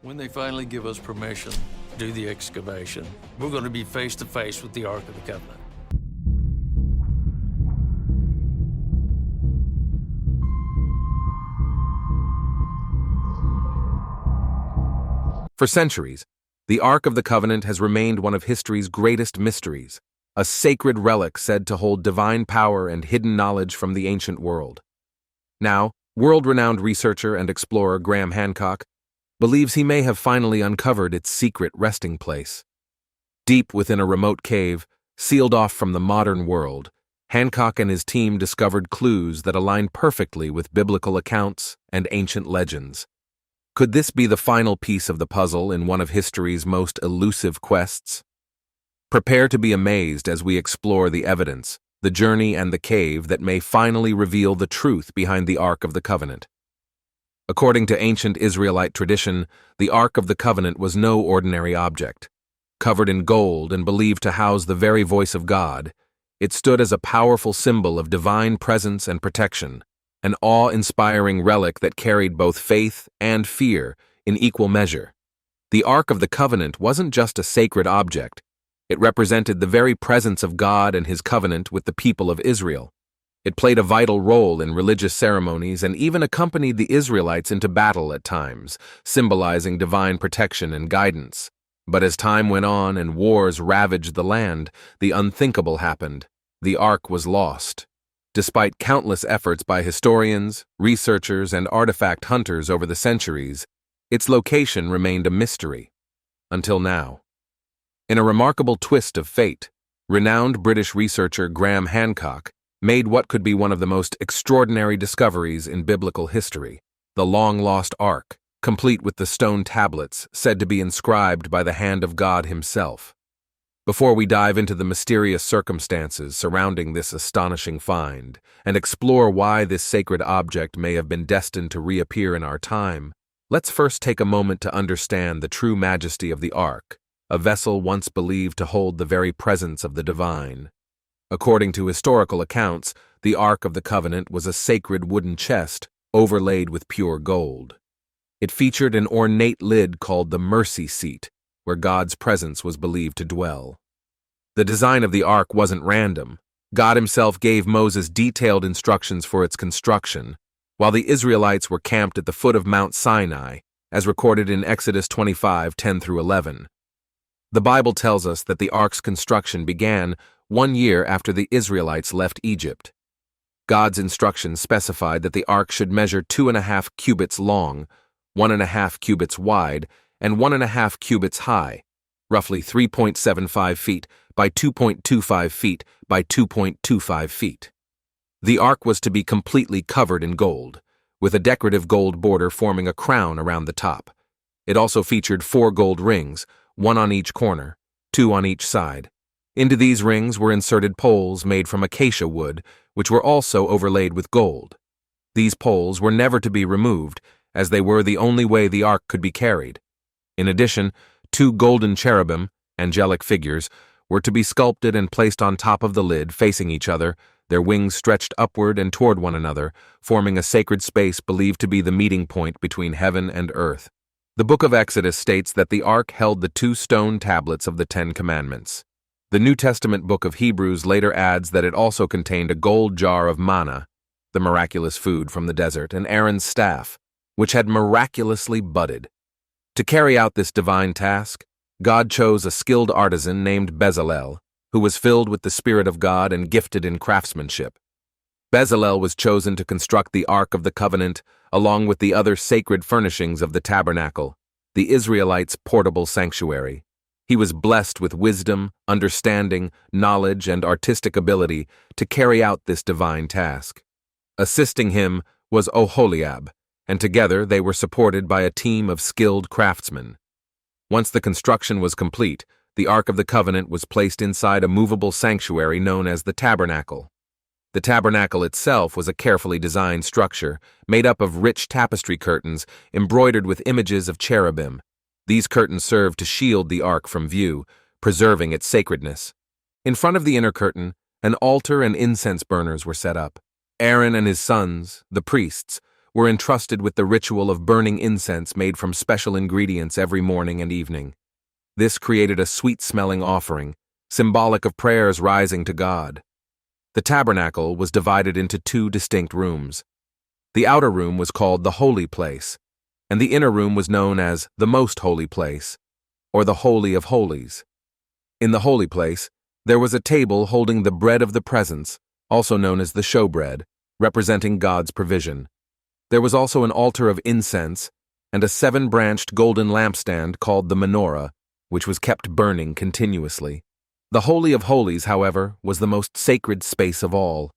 When they finally give us permission to do the excavation, we're going to be face to face with the Ark of the Covenant. For centuries, the Ark of the Covenant has remained one of history's greatest mysteries, a sacred relic said to hold divine power and hidden knowledge from the ancient world. Now, world-renowned researcher and explorer Graham Hancock believes he may have finally uncovered its secret resting place. Deep within a remote cave, sealed off from the modern world, Hancock and his team discovered clues that align perfectly with biblical accounts and ancient legends. Could this be the final piece of the puzzle in one of history's most elusive quests? Prepare to be amazed as we explore the evidence, the journey and the cave that may finally reveal the truth behind the Ark of the Covenant. According to ancient Israelite tradition, the Ark of the Covenant was no ordinary object. Covered in gold and believed to house the very voice of God, it stood as a powerful symbol of divine presence and protection, an awe-inspiring relic that carried both faith and fear in equal measure. The Ark of the Covenant wasn't just a sacred object. It represented the very presence of God and his covenant with the people of Israel. It played a vital role in religious ceremonies and even accompanied the Israelites into battle at times, symbolizing divine protection and guidance. But as time went on and wars ravaged the land, the unthinkable happened. The Ark was lost. Despite countless efforts by historians, researchers, and artifact hunters over the centuries, its location remained a mystery. Until now. In a remarkable twist of fate, renowned British researcher Graham Hancock made what could be one of the most extraordinary discoveries in biblical history, the long-lost Ark, complete with the stone tablets said to be inscribed by the hand of God himself. Before we dive into the mysterious circumstances surrounding this astonishing find and explore why this sacred object may have been destined to reappear in our time, let's first take a moment to understand the true majesty of the Ark, a vessel once believed to hold the very presence of the divine. According to historical accounts, the Ark of the Covenant was a sacred wooden chest overlaid with pure gold. It featured an ornate lid called the mercy seat, where God's presence was believed to dwell. The design of the Ark wasn't random. God himself gave Moses detailed instructions for its construction, while the Israelites were camped at the foot of Mount Sinai, as recorded in Exodus 25:10-11. The Bible tells us that the Ark's construction began 1 year after the Israelites left Egypt. God's instructions specified that the Ark should measure 2.5 cubits long, 1.5 cubits wide, and 1.5 cubits high, roughly 3.75 feet by 2.25 feet by 2.25 feet. The Ark was to be completely covered in gold, with a decorative gold border forming a crown around the top. It also featured 4 gold rings, 1 on each corner, 2 on each side. Into these rings were inserted poles made from acacia wood, which were also overlaid with gold. These poles were never to be removed, as they were the only way the Ark could be carried. In addition, 2 golden cherubim, angelic figures, were to be sculpted and placed on top of the lid facing each other, their wings stretched upward and toward one another, forming a sacred space believed to be the meeting point between heaven and earth. The book of Exodus states that the Ark held the 2 stone tablets of the 10 Commandments. The New Testament book of Hebrews later adds that it also contained a gold jar of manna, the miraculous food from the desert, and Aaron's staff, which had miraculously budded. To carry out this divine task, God chose a skilled artisan named Bezalel, who was filled with the Spirit of God and gifted in craftsmanship. Bezalel was chosen to construct the Ark of the Covenant along with the other sacred furnishings of the tabernacle, the Israelites' portable sanctuary. He was blessed with wisdom, understanding, knowledge, and artistic ability to carry out this divine task. Assisting him was Oholiab, and together they were supported by a team of skilled craftsmen. Once the construction was complete, the Ark of the Covenant was placed inside a movable sanctuary known as the tabernacle. The tabernacle itself was a carefully designed structure made up of rich tapestry curtains embroidered with images of cherubim. These curtains served to shield the Ark from view, preserving its sacredness. In front of the inner curtain, an altar and incense burners were set up. Aaron and his sons, the priests, were entrusted with the ritual of burning incense made from special ingredients every morning and evening. This created a sweet-smelling offering, symbolic of prayers rising to God. The tabernacle was divided into two distinct rooms. The outer room was called the Holy Place, and the inner room was known as the Most Holy Place, or the Holy of Holies. In the Holy Place, there was a table holding the bread of the presence, also known as the showbread, representing God's provision. There was also an altar of incense and a 7-branched golden lampstand called the menorah, which was kept burning continuously. The Holy of Holies, however, was the most sacred space of all.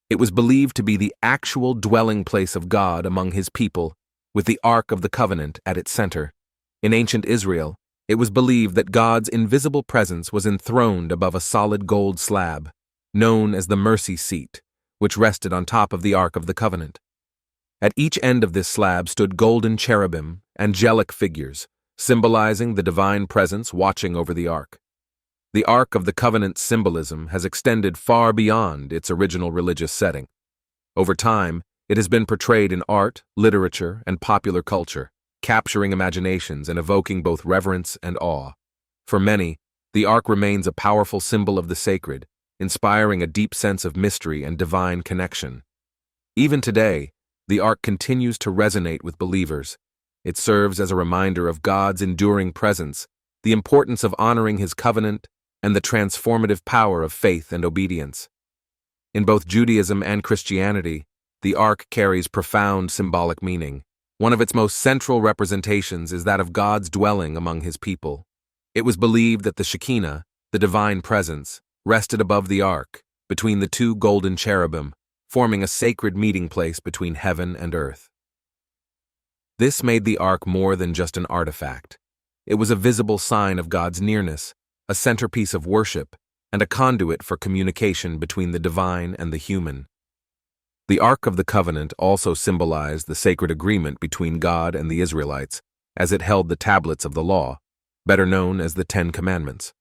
It was believed to be the actual dwelling place of God among his people, with the Ark of the Covenant at its center. In ancient Israel, it was believed that God's invisible presence was enthroned above a solid gold slab, known as the mercy seat, which rested on top of the Ark of the Covenant. At each end of this slab stood golden cherubim, angelic figures, symbolizing the divine presence watching over the Ark. The Ark of the Covenant's symbolism has extended far beyond its original religious setting. Over time, it has been portrayed in art, literature, and popular culture, capturing imaginations and evoking both reverence and awe. For many, the Ark remains a powerful symbol of the sacred, inspiring a deep sense of mystery and divine connection. Even today, the Ark continues to resonate with believers. It serves as a reminder of God's enduring presence, the importance of honoring his covenant, and the transformative power of faith and obedience. In both Judaism and Christianity, the Ark carries profound symbolic meaning. One of its most central representations is that of God's dwelling among his people. It was believed that the Shekinah, the divine presence, rested above the Ark, between the two golden cherubim, forming a sacred meeting place between heaven and earth. This made the Ark more than just an artifact. It was a visible sign of God's nearness, a centerpiece of worship, and a conduit for communication between the divine and the human. The Ark of the Covenant also symbolized the sacred agreement between God and the Israelites, as it held the tablets of the law, better known as the 10 Commandments.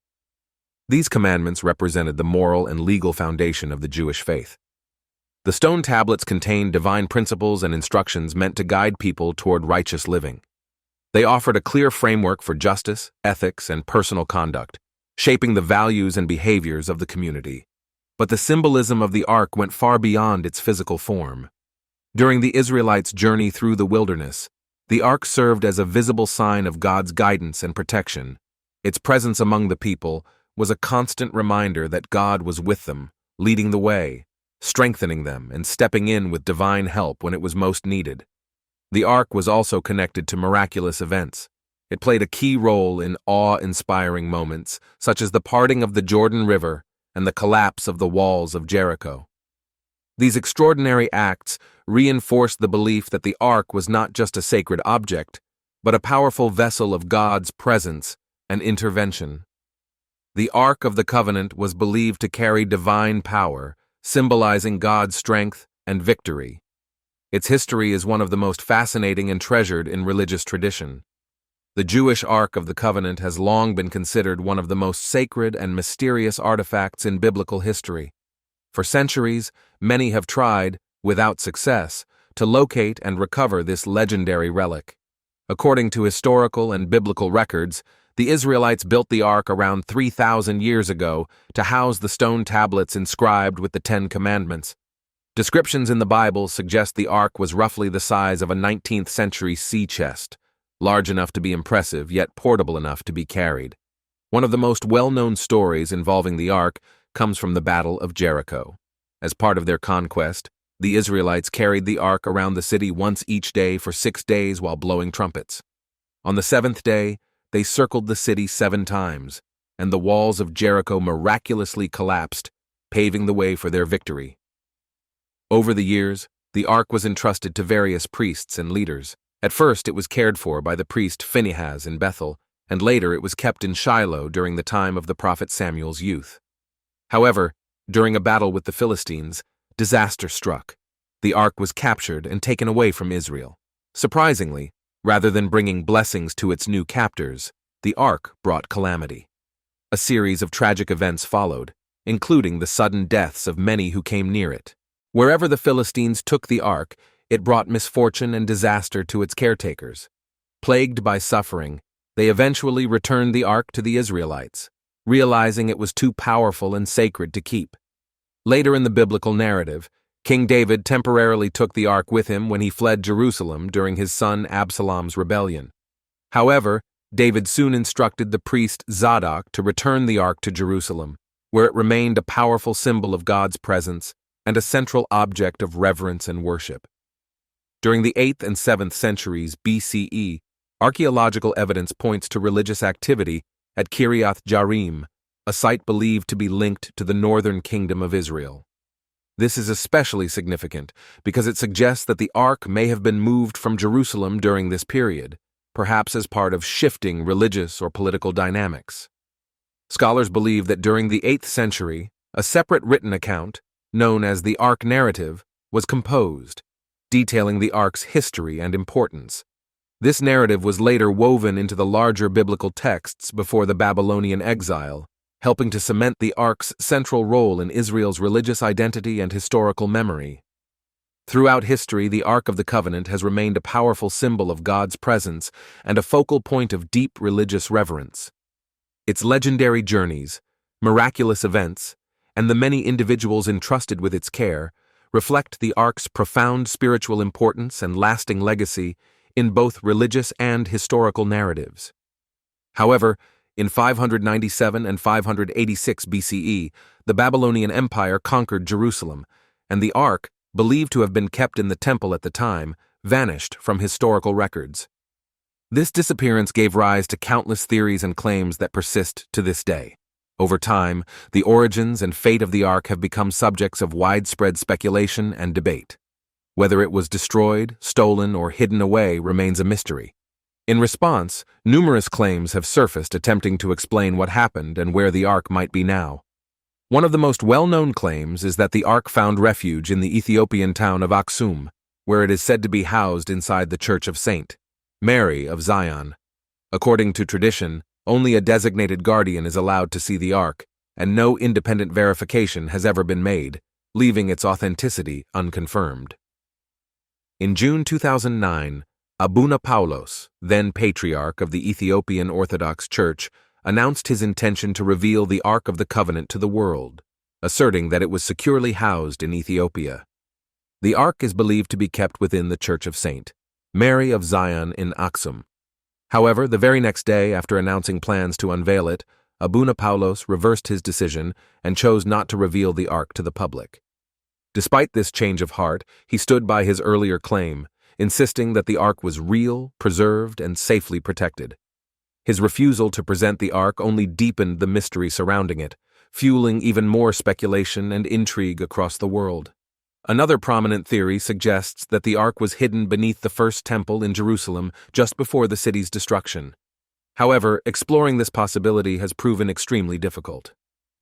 These commandments represented the moral and legal foundation of the Jewish faith. The stone tablets contained divine principles and instructions meant to guide people toward righteous living. They offered a clear framework for justice, ethics, and personal conduct, shaping the values and behaviors of the community. But the symbolism of the Ark went far beyond its physical form. During the Israelites' journey through the wilderness, the Ark served as a visible sign of God's guidance and protection. Its presence among the people was a constant reminder that God was with them, leading the way, strengthening them, and stepping in with divine help when it was most needed. The Ark was also connected to miraculous events. It played a key role in awe-inspiring moments, such as the parting of the Jordan River and the collapse of the walls of Jericho. These extraordinary acts reinforced the belief that the Ark was not just a sacred object, but a powerful vessel of God's presence and intervention. The Ark of the Covenant was believed to carry divine power, symbolizing God's strength and victory. Its history is one of the most fascinating and treasured in religious tradition. The Jewish Ark of the Covenant has long been considered one of the most sacred and mysterious artifacts in biblical history. For centuries, many have tried, without success, to locate and recover this legendary relic. According to historical and biblical records, the Israelites built the Ark around 3,000 years ago to house the stone tablets inscribed with the 10 Commandments. Descriptions in the Bible suggest the Ark was roughly the size of a 19th century sea chest, large enough to be impressive, yet portable enough to be carried. One of the most well-known stories involving the Ark comes from the Battle of Jericho. As part of their conquest, the Israelites carried the Ark around the city once each day for 6 days while blowing trumpets. On the 7th day, they circled the city 7 times, and the walls of Jericho miraculously collapsed, paving the way for their victory. Over the years, the Ark was entrusted to various priests and leaders. At first, it was cared for by the priest Phinehas in Bethel, and later it was kept in Shiloh during the time of the prophet Samuel's youth. However, during a battle with the Philistines, disaster struck. The Ark was captured and taken away from Israel. Surprisingly, rather than bringing blessings to its new captors, the Ark brought calamity. A series of tragic events followed, including the sudden deaths of many who came near it. Wherever the Philistines took the Ark, it brought misfortune and disaster to its caretakers. Plagued by suffering, they eventually returned the ark to the Israelites, realizing it was too powerful and sacred to keep. Later in the biblical narrative, King David temporarily took the ark with him when he fled Jerusalem during his son Absalom's rebellion. However, David soon instructed the priest Zadok to return the ark to Jerusalem, where it remained a powerful symbol of God's presence and a central object of reverence and worship. During the 8th and 7th centuries BCE, archaeological evidence points to religious activity at Kiriath Jearim, a site believed to be linked to the northern kingdom of Israel. This is especially significant because it suggests that the ark may have been moved from Jerusalem during this period, perhaps as part of shifting religious or political dynamics. Scholars believe that during the 8th century, a separate written account, known as the Ark Narrative, was composed, detailing the ark's history and importance. This narrative was later woven into the larger biblical texts before the Babylonian exile, helping to cement the ark's central role in Israel's religious identity and historical memory. Throughout history, the Ark of the Covenant has remained a powerful symbol of God's presence and a focal point of deep religious reverence. Its legendary journeys, miraculous events, and the many individuals entrusted with its care reflect the Ark's profound spiritual importance and lasting legacy in both religious and historical narratives. However, in 597 and 586 BCE, the Babylonian Empire conquered Jerusalem, and the Ark, believed to have been kept in the temple at the time, vanished from historical records. This disappearance gave rise to countless theories and claims that persist to this day. Over time, the origins and fate of the Ark have become subjects of widespread speculation and debate. Whether it was destroyed, stolen, or hidden away remains a mystery. In response, numerous claims have surfaced attempting to explain what happened and where the Ark might be now. One of the most well-known claims is that the Ark found refuge in the Ethiopian town of Aksum, where it is said to be housed inside the Church of St. Mary of Zion. According to tradition, only a designated guardian is allowed to see the Ark, and no independent verification has ever been made, leaving its authenticity unconfirmed. In June 2009, Abuna Paulos, then Patriarch of the Ethiopian Orthodox Church, announced his intention to reveal the Ark of the Covenant to the world, asserting that it was securely housed in Ethiopia. The Ark is believed to be kept within the Church of St. Mary of Zion in Aksum. However, the very next day after announcing plans to unveil it, Abuna Paulos reversed his decision and chose not to reveal the Ark to the public. Despite this change of heart, he stood by his earlier claim, insisting that the Ark was real, preserved, and safely protected. His refusal to present the Ark only deepened the mystery surrounding it, fueling even more speculation and intrigue across the world. Another prominent theory suggests that the Ark was hidden beneath the first temple in Jerusalem just before the city's destruction. However, exploring this possibility has proven extremely difficult.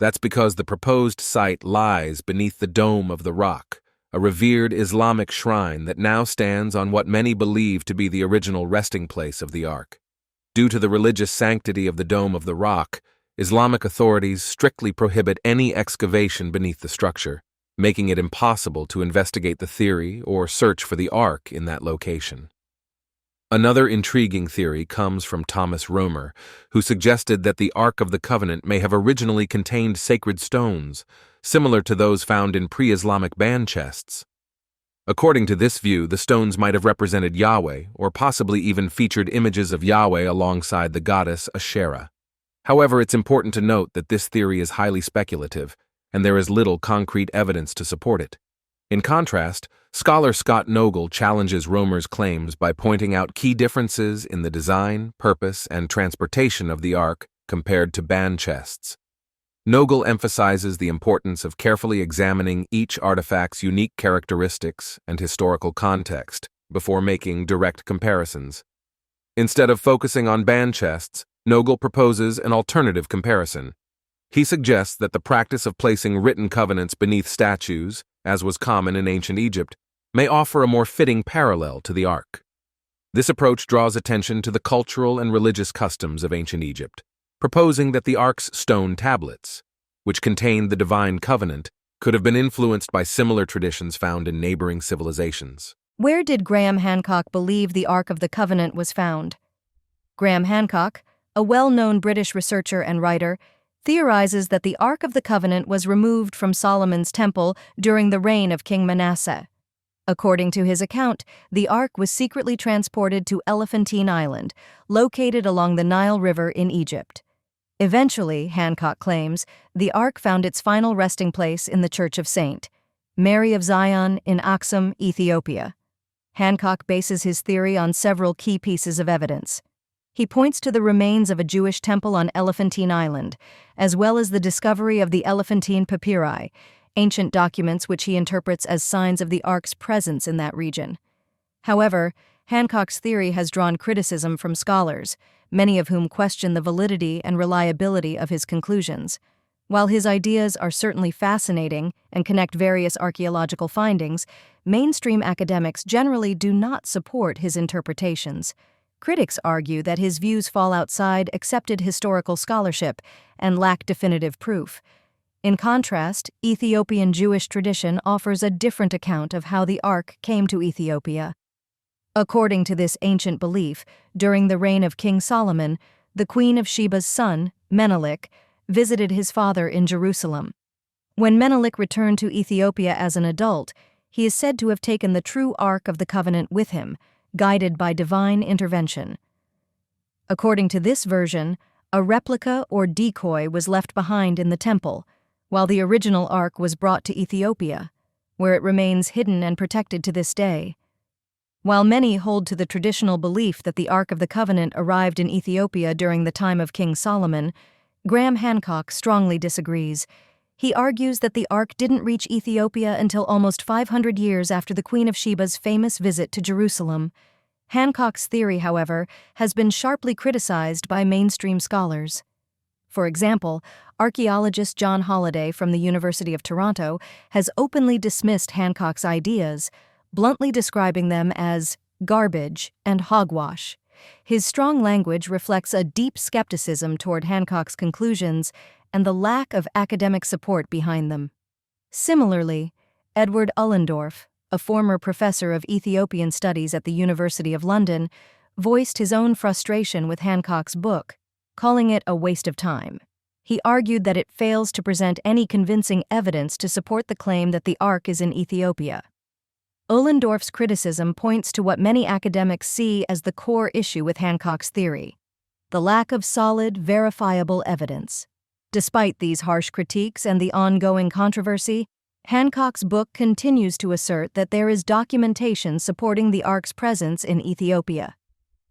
That's because the proposed site lies beneath the Dome of the Rock, a revered Islamic shrine that now stands on what many believe to be the original resting place of the Ark. Due to the religious sanctity of the Dome of the Rock, Islamic authorities strictly prohibit any excavation beneath the structure, making it impossible to investigate the theory or search for the Ark in that location. Another intriguing theory comes from Thomas Romer, who suggested that the Ark of the Covenant may have originally contained sacred stones, similar to those found in pre-Islamic band chests. According to this view, the stones might have represented Yahweh, or possibly even featured images of Yahweh alongside the goddess Asherah. However, it's important to note that this theory is highly speculative, and there is little concrete evidence to support it. In contrast, scholar Scott Nogle challenges Romer's claims by pointing out key differences in the design, purpose, and transportation of the Ark compared to band chests. Nogle emphasizes the importance of carefully examining each artifact's unique characteristics and historical context before making direct comparisons. Instead of focusing on band chests, Nogle proposes an alternative comparison. He suggests that the practice of placing written covenants beneath statues, as was common in ancient Egypt, may offer a more fitting parallel to the Ark. This approach draws attention to the cultural and religious customs of ancient Egypt, proposing that the Ark's stone tablets, which contained the divine covenant, could have been influenced by similar traditions found in neighboring civilizations. Where did Graham Hancock believe the Ark of the Covenant was found? Graham Hancock, a well-known British researcher and writer, theorizes that the Ark of the Covenant was removed from Solomon's temple during the reign of King Manasseh. According to his account, the Ark was secretly transported to Elephantine Island, located along the Nile River in Egypt. Eventually, Hancock claims, the Ark found its final resting place in the Church of St. Mary of Zion in Aksum, Ethiopia. Hancock bases his theory on several key pieces of evidence. He points to the remains of a Jewish temple on Elephantine Island, as well as the discovery of the Elephantine papyri, ancient documents which he interprets as signs of the Ark's presence in that region. However, Hancock's theory has drawn criticism from scholars, many of whom question the validity and reliability of his conclusions. While his ideas are certainly fascinating and connect various archaeological findings, mainstream academics generally do not support his interpretations. Critics argue that his views fall outside accepted historical scholarship and lack definitive proof. In contrast, Ethiopian Jewish tradition offers a different account of how the Ark came to Ethiopia. According to this ancient belief, during the reign of King Solomon, the Queen of Sheba's son, Menelik, visited his father in Jerusalem. When Menelik returned to Ethiopia as an adult, he is said to have taken the true Ark of the Covenant with him, guided by divine intervention. According to this version, a replica or decoy was left behind in the temple, while the original Ark was brought to Ethiopia, where it remains hidden and protected to this day. While many hold to the traditional belief that the Ark of the Covenant arrived in Ethiopia during the time of King Solomon, Graham Hancock strongly disagrees. He argues that the Ark didn't reach Ethiopia until almost 500 years after the Queen of Sheba's famous visit to Jerusalem. Hancock's theory, however, has been sharply criticized by mainstream scholars. For example, archaeologist John Holliday from the University of Toronto has openly dismissed Hancock's ideas, bluntly describing them as garbage and hogwash. His strong language reflects a deep skepticism toward Hancock's conclusions and the lack of academic support behind them. Similarly, Edward Ullendorf, a former professor of Ethiopian studies at the University of London, voiced his own frustration with Hancock's book, calling it a waste of time. He argued that it fails to present any convincing evidence to support the claim that the Ark is in Ethiopia. Ullendorf's criticism points to what many academics see as the core issue with Hancock's theory: the lack of solid, verifiable evidence. Despite these harsh critiques and the ongoing controversy, Hancock's book continues to assert that there is documentation supporting the Ark's presence in Ethiopia.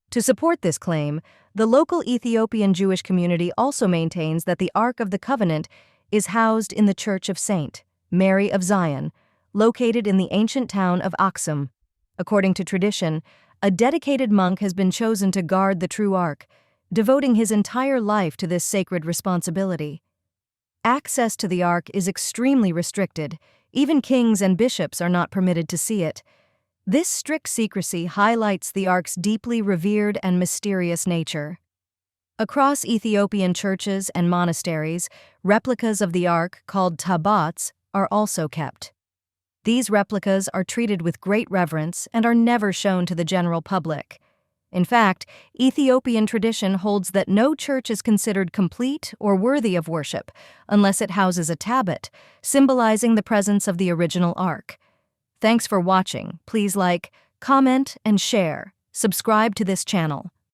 To support this claim, the local Ethiopian Jewish community also maintains that the Ark of the Covenant is housed in the Church of St. Mary of Zion, located in the ancient town of Aksum. According to tradition, a dedicated monk has been chosen to guard the true Ark, devoting his entire life to this sacred responsibility. Access to the Ark is extremely restricted. Even kings and bishops are not permitted to see it. This strict secrecy highlights the Ark's deeply revered and mysterious nature. Across Ethiopian churches and monasteries, replicas of the Ark, called tabots, are also kept. These replicas are treated with great reverence and are never shown to the general public. In fact, Ethiopian tradition holds that no church is considered complete or worthy of worship unless it houses a tablet, symbolizing the presence of the original Ark. Thanks for watching. Please like, comment, and share. Subscribe to this channel.